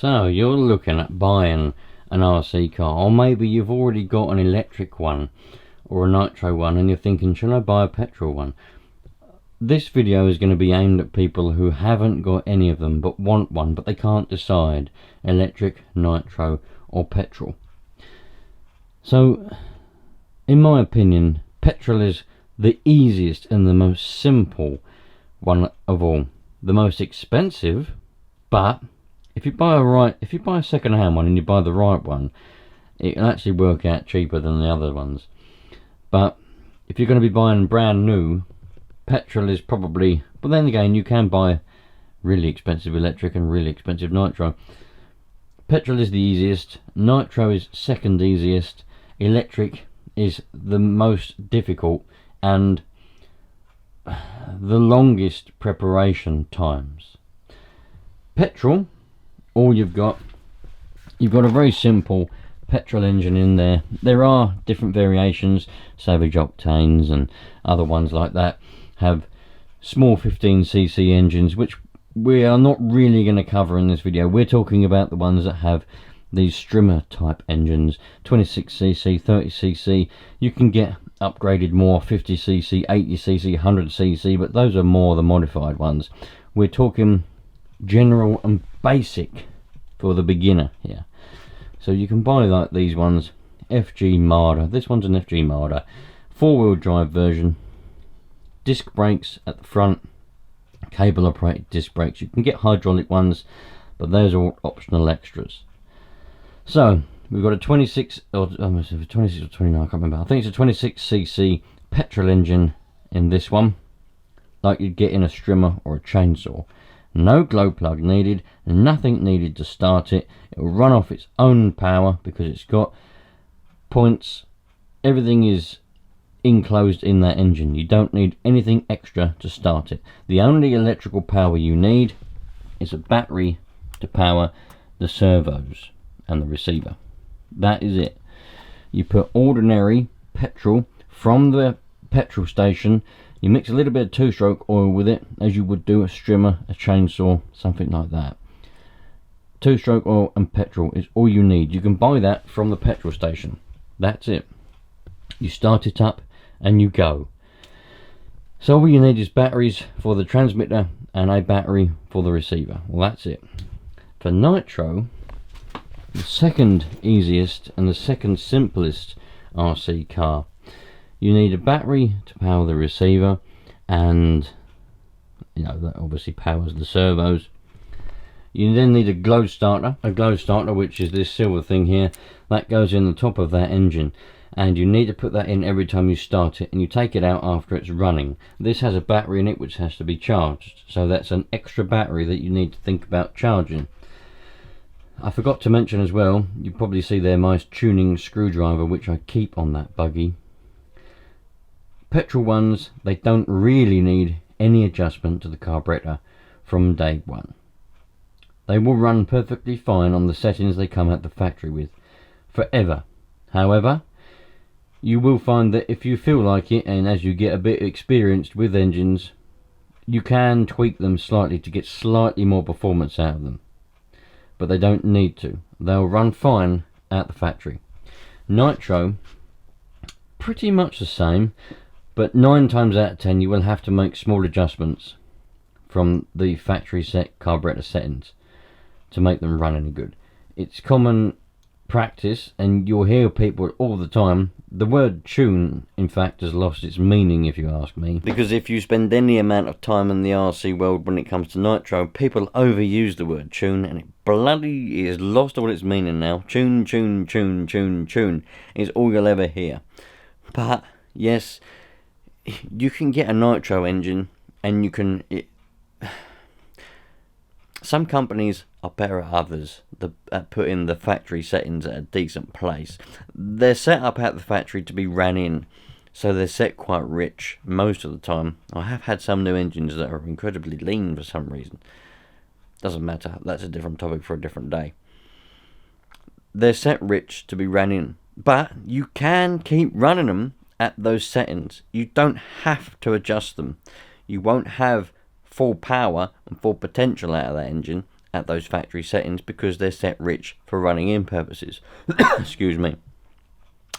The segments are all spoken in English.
So you're looking at buying an RC car, or maybe you've already got an electric one or a nitro one and you're thinking, should I buy a petrol one? This video is going to be aimed at people who haven't got any of them but want one, but they can't decide electric, nitro or petrol. So in my opinion, petrol is the easiest and the most simple one of all. The most expensive, but if you buy a second-hand one and you buy the right one, it can actually work out cheaper than the other ones. But if you're going to be buying brand new, petrol is probably, but then again you can buy really expensive electric and really expensive nitro. Petrol is the easiest, nitro is second easiest, electric is the most difficult and the longest preparation times. Petrol, all you've got a very simple petrol engine in there. There are different variations, Savage Octanes and other ones like that have small 15cc engines, which we are not really going to cover in this video. We're talking about the ones that have these strimmer type engines, 26cc, 30cc. You can get upgraded more, 50cc, 80cc, 100cc, but those are more the modified ones. We're talking general and basic for the beginner here. So you can buy like these ones, FG Marder. This one's an FG Marder, 4-wheel drive version, disc brakes at the front, cable operated disc brakes. You can get hydraulic ones, but those are all optional extras. So we've got a 26 or 29, I can't remember. I think it's a 26cc petrol engine in this one, like you'd get in a strimmer or a chainsaw. No glow plug needed, nothing needed to start it. It will run off its own power because it's got points. Everything is enclosed in that engine. You don't need anything extra to start it. The only electrical power you need is a battery to power the servos and the receiver. That is it. You put ordinary petrol from the petrol station. You mix a little bit of two-stroke oil with it, as you would do a strimmer, a chainsaw, something like that. Two-stroke oil and petrol is all you need. You can buy that from the petrol station. That's it. You start it up and you go. So all you need is batteries for the transmitter and a battery for the receiver. Well, that's it. For nitro, the second easiest and the second simplest RC car, you need a battery to power the receiver, and you know that obviously powers the servos. You then need a glow starter, which is this silver thing here that goes in the top of that engine, and you need to put that in every time you start it, and you take it out after it's running. This has a battery in it which has to be charged, so that's an extra battery that you need to think about charging. I forgot to mention as well, you probably see there my tuning screwdriver which I keep on that buggy. Petrol ones, they don't really need any adjustment to the carburetor from day one. They will run perfectly fine on the settings they come out the factory with forever. However, you will find that if you feel like it, and as you get a bit experienced with engines, you can tweak them slightly to get slightly more performance out of them, but they don't need to. They'll run fine at the factory. Nitro, pretty much the same, but 9 times out of 10 you will have to make small adjustments from the factory set carburetor settings to make them run any good. It's common practice, and you'll hear people all the time. The word tune, in fact, has lost its meaning, if you ask me, because if you spend any amount of time in the RC world when it comes to nitro, people overuse the word tune, and it bloody is lost all its meaning now. Tune, tune, tune, tune, tune is all you'll ever hear. But yes, you can get a nitro engine, and you can some companies are better at others at putting the factory settings at a decent place. They're set up at the factory to be ran in, so they're set quite rich most of the time. I have had some new engines that are incredibly lean for some reason. Doesn't matter, that's a different topic for a different day. They're set rich to be ran in, but you can keep running them at those settings. You don't have to adjust them. You won't have full power and full potential out of that engine at those factory settings because they're set rich for running in purposes. Excuse me.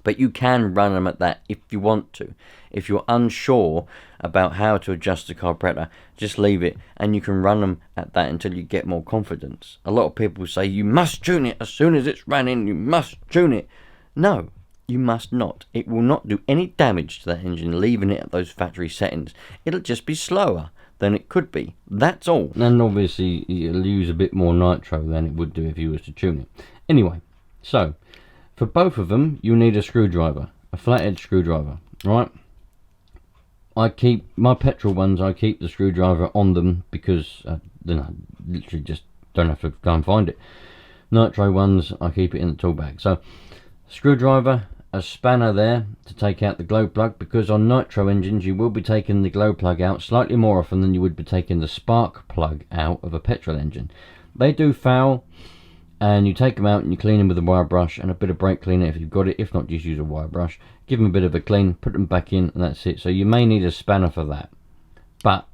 But you can run them at that if you want to. If you're unsure about how to adjust the carburetor, just leave it and you can run them at that until you get more confidence. A lot of people say you must tune it as soon as it's running, you must tune it. No, you must not. It will not do any damage to that engine leaving it at those factory settings. It'll just be slower than it could be. That's all. And obviously it'll use a bit more nitro than it would do if you was to tune it. Anyway, so for both of them you need a screwdriver, a flathead screwdriver, right? I keep my petrol ones, I keep the screwdriver on them because then I literally just don't have to go and find it. Nitro ones, I keep it in the tool bag. So screwdriver, a spanner there to take out the glow plug, because on nitro engines you will be taking the glow plug out slightly more often than you would be taking the spark plug out of a petrol engine. They do foul, and you take them out and you clean them with a wire brush and a bit of brake cleaner if you've got it. If not, just use a wire brush, give them a bit of a clean, put them back in, and that's it. So you may need a spanner for that, but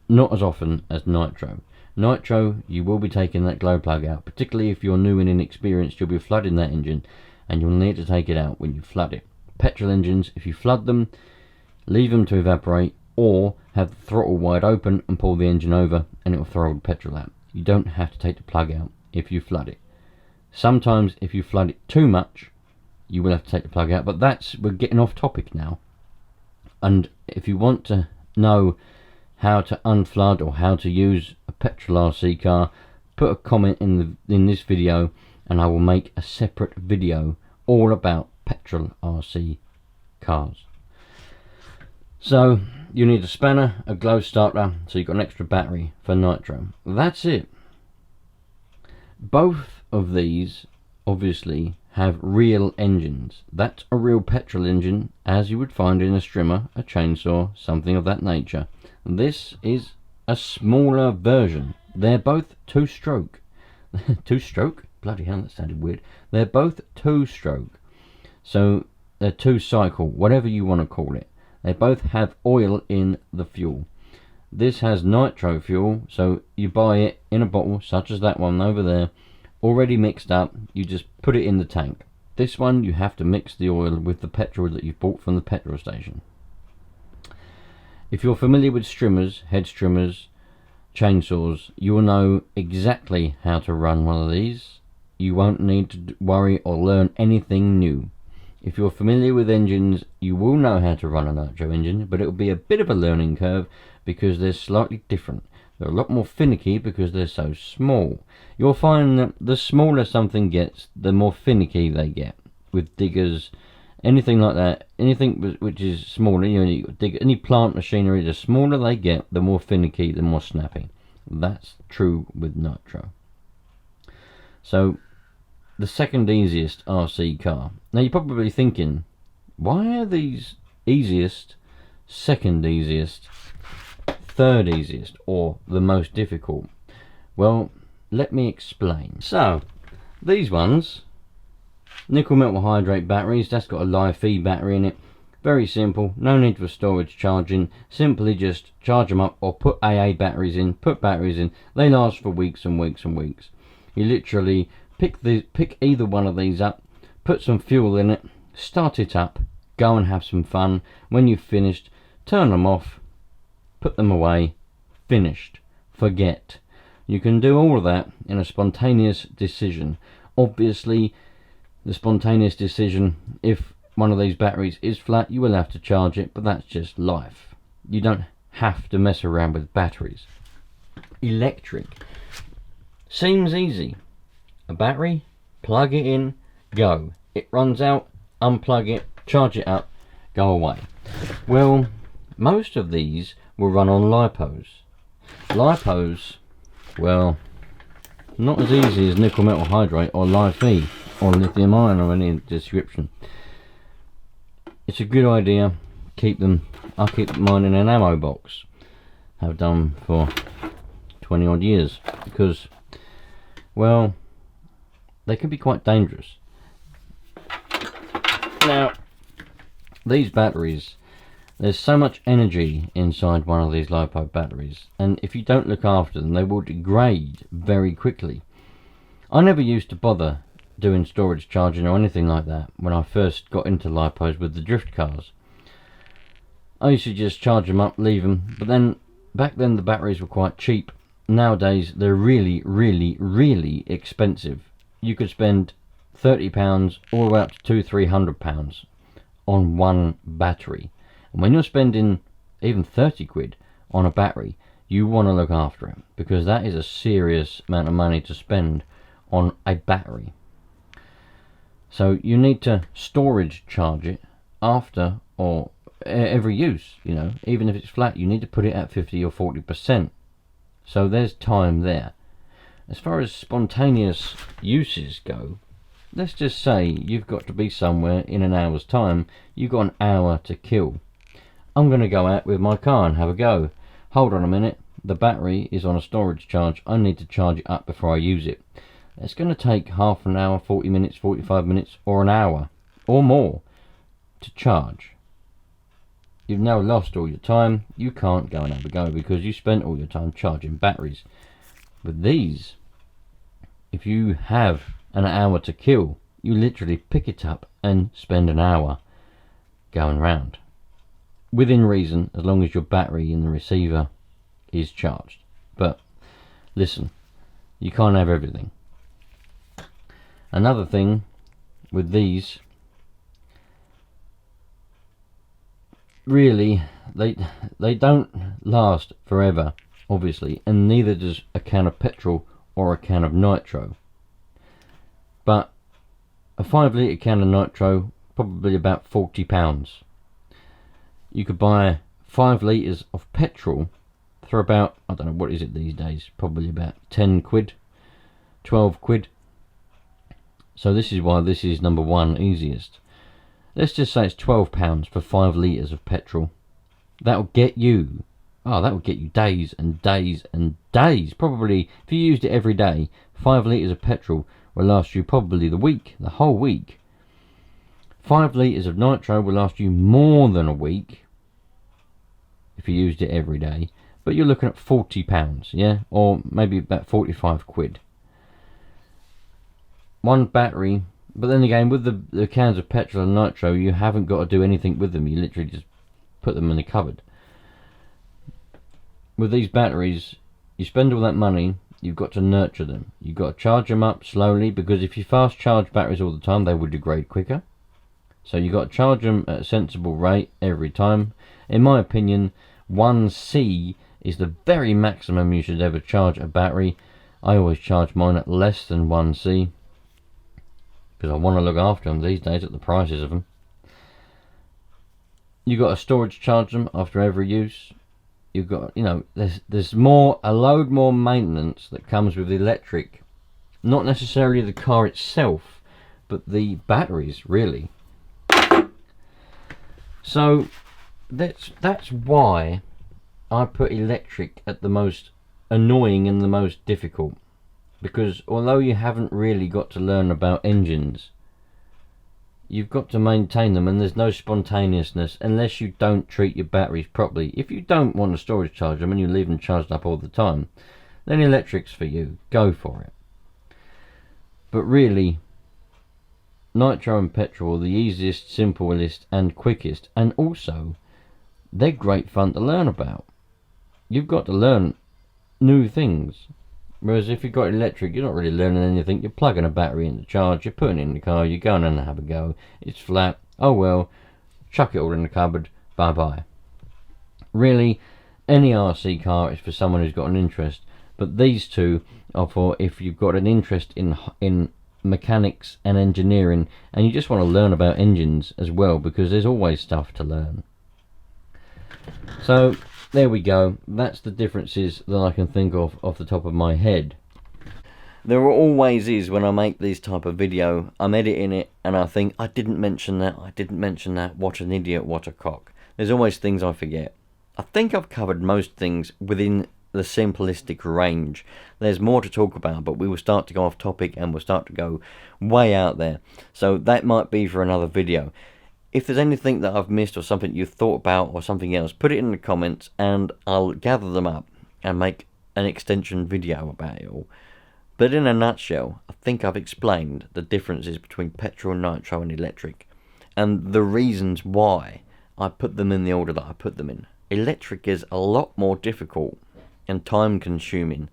not as often as nitro. Nitro, you will be taking that glow plug out, particularly if you're new and inexperienced. You'll be flooding that engine and you'll need to take it out when you flood it. Petrol engines, if you flood them, leave them to evaporate, or have the throttle wide open and pull the engine over and it will throttle the petrol out. You don't have to take the plug out if you flood it. Sometimes if you flood it too much, you will have to take the plug out, but we're getting off topic now. And if you want to know how to unflood or how to use a petrol RC car, put a comment in this video and I will make a separate video all about petrol RC cars. So you need a spanner, a glow starter, so you've got an extra battery for nitro. That's it. Both of these obviously have real engines. That's a real petrol engine, as you would find in a strimmer, a chainsaw, something of that nature. This is a smaller version. They're both two-stroke. Two-stroke? Bloody hell, that sounded weird. They're both two-stroke. So they're two-cycle, whatever you want to call it. They both have oil in the fuel. This has nitro fuel, so you buy it in a bottle, such as that one over there, already mixed up. You just put it in the tank. This one, you have to mix the oil with the petrol that you've bought from the petrol station. If you're familiar with strimmers, head strimmers, chainsaws, you will know exactly how to run one of these. You won't need to worry or learn anything new. If you're familiar with engines, you will know how to run a nitro engine, but it will be a bit of a learning curve because they're slightly different. They're a lot more finicky because they're so small. You'll find that the smaller something gets, the more finicky they get. With diggers, anything like that, anything which is smaller, you know, you dig any plant machinery, the smaller they get, the more finicky, the more snappy. That's true with nitro. So the second easiest RC car. Now you're probably thinking, why are these easiest, second easiest, third easiest, or the most difficult? Well, let me explain. So these ones, nickel metal hydrate batteries, that's got a live feed battery in it. Very simple, no need for storage charging. Simply just charge them up or put AA batteries in, put batteries in. They last for weeks and weeks and weeks. You literally pick either one of these up, put some fuel in it, start it up, go and have some fun. When you've finished, turn them off, put them away, finished, forget. You can do all of that in a spontaneous decision. Obviously, the spontaneous decision, if one of these batteries is flat, you will have to charge it, but that's just life. You don't have to mess around with batteries. Electric seems easy. A battery, plug it in, go. It runs out, unplug it, charge it up, go away. Well, most of these will run on lipos. Lipos, well, not as easy as nickel metal hydrate or live feed or lithium ion or any description. It's a good idea. Keep them. I keep mine in an ammo box. Have done for 20 odd years because, well, they can be quite dangerous. Now, these batteries, There's so much energy inside one of these LiPo batteries, and if you don't look after them, they will degrade very quickly. I never used to bother doing storage charging or anything like that when I first got into LiPos with the drift cars. I used to just charge them up, leave them, but then back then the batteries were quite cheap. Nowadays they're really, really, really expensive. You could spend £30 all the way up to £200-300 on one battery. And when you're spending even 30 quid on a battery, you want to look after it, because that is a serious amount of money to spend on a battery. So you need to storage charge it after or every use, you know. Even if it's flat, you need to put it at 50 or 40%. So there's time there. As far as spontaneous uses go, let's just say you've got to be somewhere in an hour's time. You've got an hour to kill. I'm going to go out with my car and have a go. Hold on a minute, the battery is on a storage charge. I need to charge it up before I use it. It's going to take half an hour, 40 minutes, 45 minutes, or an hour or more to charge. You've now lost all your time. You can't go and have a go because you spent all your time charging batteries. With these, if you have an hour to kill, you literally pick it up and spend an hour going round. Within reason, as long as your battery in the receiver is charged. But listen, you can't have everything. Another thing with these, really, they don't last forever, obviously, and neither does a can of petrol or a can of nitro. But a 5 litre can of nitro, probably about £40. You could buy 5 litres of petrol for about, I don't know, what is it these days, probably about 10 quid, 12 quid. So this is why this is number one easiest. Let's just say it's £12 for 5 litres of petrol. That'll get you, that will get you days and days and days. Probably, if you used it every day, 5 litres of petrol will last you probably the whole week. 5 litres of nitro will last you more than a week if you used it every day. But you're looking at £40, yeah? Or maybe about 45 quid. One battery, but then again, with the cans of petrol and nitro, you haven't got to do anything with them. You literally just put them in the cupboard. With these batteries, you spend all that money, you've got to nurture them. You've got to charge them up slowly, because if you fast charge batteries all the time, they will degrade quicker. So you've got to charge them at a sensible rate every time. In my opinion, 1C is the very maximum you should ever charge a battery. I always charge mine at less than 1C, because I want to look after them these days at the prices of them. You've got to storage charge them after every use. You've got, you know, there's a load more maintenance that comes with electric. Not necessarily the car itself, but the batteries, really. So that's why I put electric at the most annoying and the most difficult. Because although you haven't really got to learn about engines, you've got to maintain them, and there's no spontaneousness unless you don't treat your batteries properly. If you don't want to storage charge them and you leave them charged up all the time, then electric's for you. Go for it. But really, nitro and petrol are the easiest, simplest and quickest, and also they're great fun to learn about. You've got to learn new things. Whereas if you've got electric, you're not really learning anything. You're plugging a battery into charge, you're putting it in the car, you're going and have a go. It's flat, oh well, chuck it all in the cupboard, bye bye. Really, any RC car is for someone who's got an interest, but these two are for if you've got an interest in mechanics and engineering, and you just want to learn about engines as well, because there's always stuff to learn. So there we go. That's the differences that I can think of off the top of my head. There always is when I make these type of video. I'm editing it and I think, I didn't mention that, what an idiot, what a cock. There's always things I forget. I think I've covered most things within the simplistic range. There's more to talk about, but we will start to go off topic and we'll start to go way out there. So that might be for another video. If there's anything that I've missed or something you've thought about or something else, put it in the comments and I'll gather them up and make an extension video about it all. But in a nutshell, I think I've explained the differences between petrol, nitro and electric, and the reasons why I put them in the order that I put them in. Electric is a lot more difficult and time consuming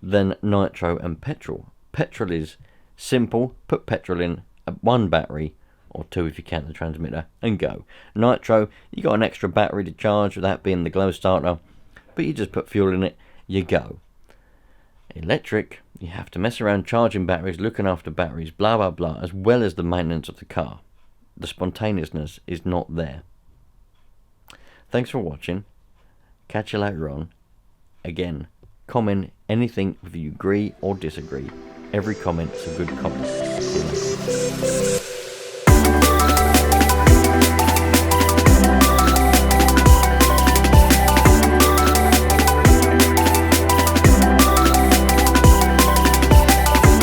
than nitro and petrol. Petrol is simple, put petrol in, one battery, or two if you count the transmitter, and go. Nitro, you got an extra battery to charge without being the glow starter, but you just put fuel in it, you go. Electric, you have to mess around charging batteries, looking after batteries, blah blah blah, as well as the maintenance of the car. The spontaneousness is not there. Thanks for watching. Catch you later on. Again, comment anything if you agree or disagree. Every comment's a good comment. See you later.